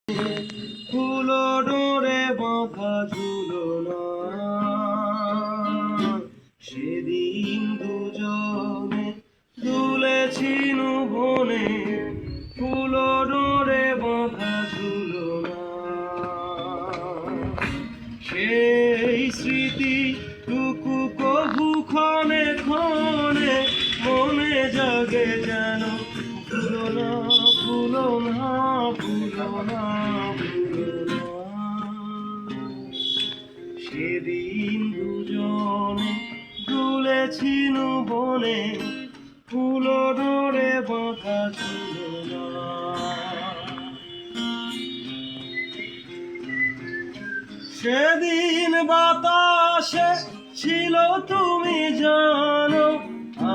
ফুলো ডোরে বাঁধা ঝুলনা, সেদিন দুজনে দুলেছিল বনে। ফুলো ডোরে বাঁধা ঝুলনা, সেই স্মৃতি টুকু কভু ক্ষণে ক্ষণে মনে জাগে যেন। ভুলো না, ভুলো না, ভুলো না, ভুলো না, সেদিন দুজনে দুলেছিল বনে। ফুলো ডোরে বাঁধা ঝুলনা। সেদিন বাতাসে ছিল তুমি জানো,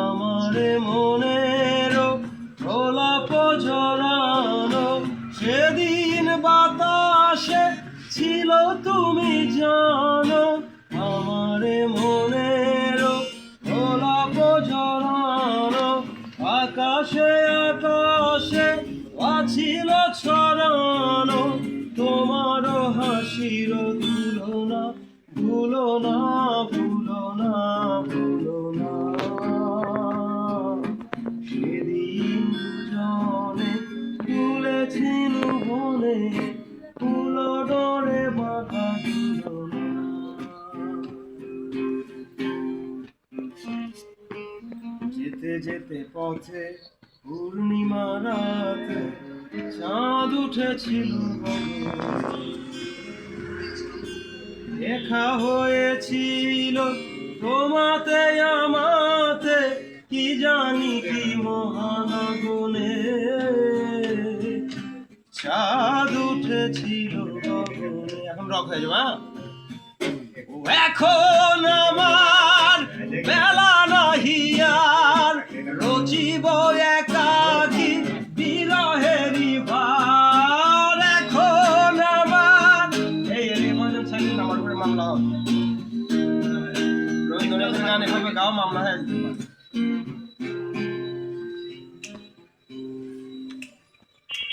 আমার মনের গোলাপ ঝরানো। সেদিন বাতাসে ছিল তুমি জানো, আমার মনের গোলাপ ঝরানো। আকাশে আকাশে আছিল ছড়ানো তোমার হাসির তুলনা। ভুলো না, ভুলো না, ভুলো না, সেদিন দুজনে তুলেছিল বনে। ফুলো ডোরে বাঁধা ঝুলনা। যেতে যেতে পথে পূর্ণিমা রাতে চাঁদ উঠেছিল দেখা হয়েছিল তোমাতে আমাতে, কি জানি কি মহানগনে। চাঁদ উঠেছিল গগনে। এখন রক হয়ে যাবে। এখন আমার বেলা নাহি আর, রচিব একাকী বিরহেরি ভার। এখন আমার এই রেমজন সাইন আমার উপরে মামলা হবে। রবীন্দ্রনাথ গান এভাবে গাও, মামলা হয়ে